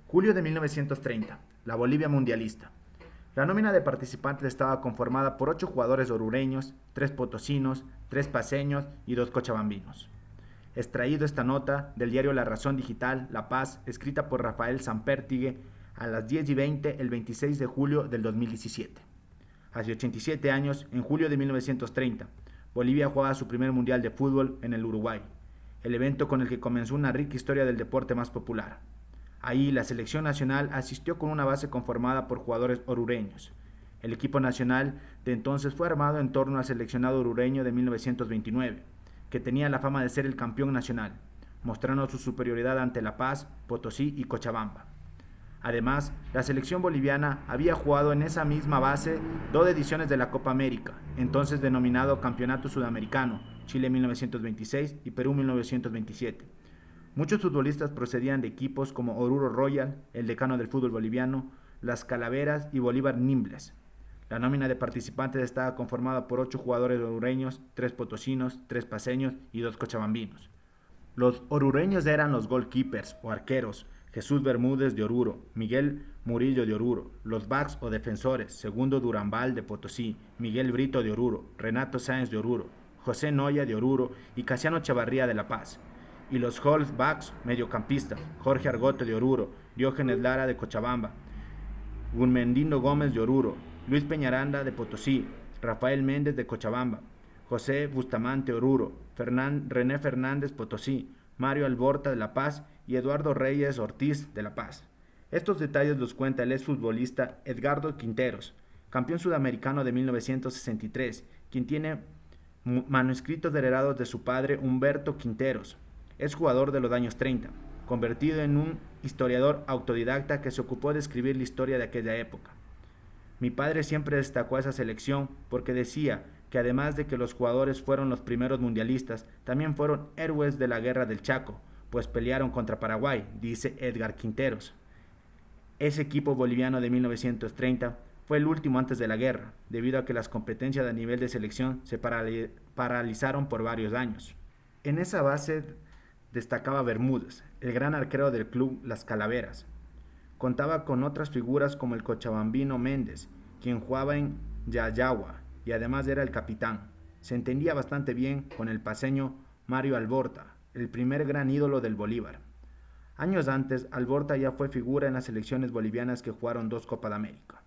Julio de 1930, la Bolivia mundialista. La nómina de participantes estaba conformada por 8 jugadores orureños, 3 potosinos, 3 paceños y 2 cochabambinos. Extraído esta nota del diario La Razón Digital, La Paz, escrita por Rafael Sanpértigue a las 10:20 el 26 de julio del 2017. Hace 87 años, en julio de 1930, Bolivia jugaba su primer mundial de fútbol en el Uruguay, el evento con el que comenzó una rica historia del deporte más popular. Ahí la selección nacional asistió con una base conformada por jugadores orureños. El equipo nacional de entonces fue armado en torno al seleccionado orureño de 1929, que tenía la fama de ser el campeón nacional, mostrando su superioridad ante La Paz, Potosí y Cochabamba. Además, la selección boliviana había jugado en esa misma base 2 ediciones de la Copa América, entonces denominado Campeonato Sudamericano, Chile 1926 y Perú 1927. Muchos futbolistas procedían de equipos como Oruro Royal, el decano del fútbol boliviano, Las Calaveras y Bolívar Nimbles. La nómina de participantes estaba conformada por 8 jugadores orureños, 3 potosinos, 3 paceños y 2 cochabambinos. Los orureños eran los goalkeepers o arqueros, Jesús Bermúdez de Oruro, Miguel Murillo de Oruro, los backs o defensores, Segundo Durambal de Potosí, Miguel Brito de Oruro, Renato Sáenz de Oruro, José Noya de Oruro y Casiano Chavarría de La Paz. Y los halfbacks mediocampistas, Jorge Argote de Oruro, Diógenes Lara de Cochabamba, Gunmendino Gómez de Oruro, Luis Peñaranda de Potosí, Rafael Méndez de Cochabamba, José Bustamante Oruro, René Fernández Potosí, Mario Alborta de La Paz y Eduardo Reyes Ortiz de La Paz. Estos detalles los cuenta el exfutbolista Edgardo Quinteros, campeón sudamericano de 1963, quien tiene manuscritos heredados de su padre Humberto Quinteros. Es jugador de los años 30, convertido en un historiador autodidacta que se ocupó de escribir la historia de aquella época. Mi padre siempre destacó a esa selección porque decía que además de que los jugadores fueron los primeros mundialistas, también fueron héroes de la guerra del Chaco, pues pelearon contra Paraguay, dice Edgar Quinteros. Ese equipo boliviano de 1930 fue el último antes de la guerra, debido a que las competencias a nivel de selección se paralizaron por varios años. En esa base destacaba Bermúdez, el gran arquero del club Las Calaveras. Contaba con otras figuras como el cochabambino Méndez, quien jugaba en Yayagua y además era el capitán. Se entendía bastante bien con el paceño Mario Alborta, el primer gran ídolo del Bolívar. Años antes, Alborta ya fue figura en las selecciones bolivianas que jugaron 2 Copa de América.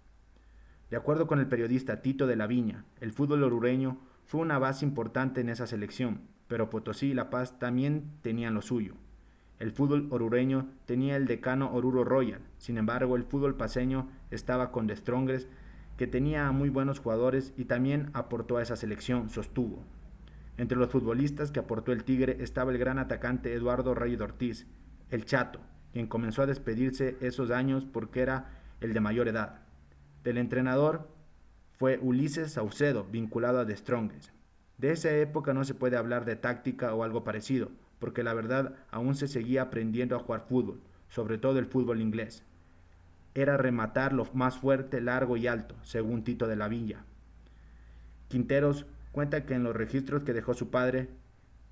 De acuerdo con el periodista Tito de la Viña, el fútbol orureño fue una base importante en esa selección, pero Potosí y La Paz también tenían lo suyo. El fútbol orureño tenía el decano Oruro Royal, sin embargo el fútbol paceño estaba con The Strongest, que tenía muy buenos jugadores y también aportó a esa selección, sostuvo. Entre los futbolistas que aportó el Tigre estaba el gran atacante Eduardo Reyes Ortiz, el Chato, quien comenzó a despedirse esos años porque era el de mayor edad. Del entrenador fue Ulises Saucedo, vinculado a The Strongest. De esa época no se puede hablar de táctica o algo parecido, porque la verdad aún se seguía aprendiendo a jugar fútbol, sobre todo el fútbol inglés. Era rematar lo más fuerte, largo y alto, según Tito de la Villa. Quinteros cuenta que en los registros que dejó su padre,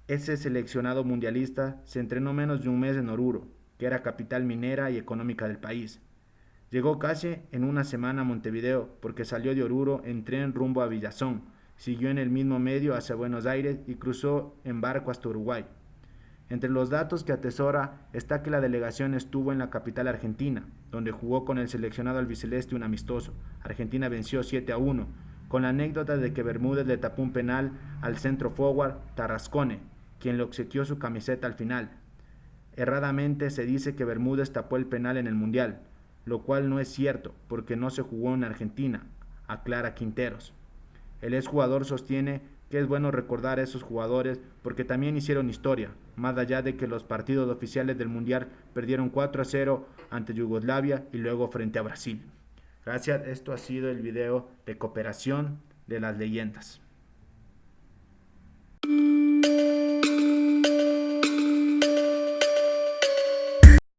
ese seleccionado mundialista se entrenó menos de un mes en Oruro, que era capital minera y económica del país. Llegó casi en una semana a Montevideo porque salió de Oruro en tren rumbo a Villazón, siguió en el mismo medio hacia Buenos Aires y cruzó en barco hasta Uruguay. Entre los datos que atesora está que la delegación estuvo en la capital argentina, donde jugó con el seleccionado albiceleste un amistoso. Argentina venció 7-1, con la anécdota de que Bermúdez le tapó un penal al centro forward Tarrascone, quien le obsequió su camiseta al final. Erradamente se dice que Bermúdez tapó el penal en el Mundial, lo cual no es cierto, porque no se jugó en Argentina, aclara Quinteros. El exjugador sostiene que es bueno recordar a esos jugadores porque también hicieron historia, más allá de que los partidos oficiales del Mundial perdieron 4-0 ante Yugoslavia y luego frente a Brasil. Gracias, esto ha sido el video de cooperación de las leyendas.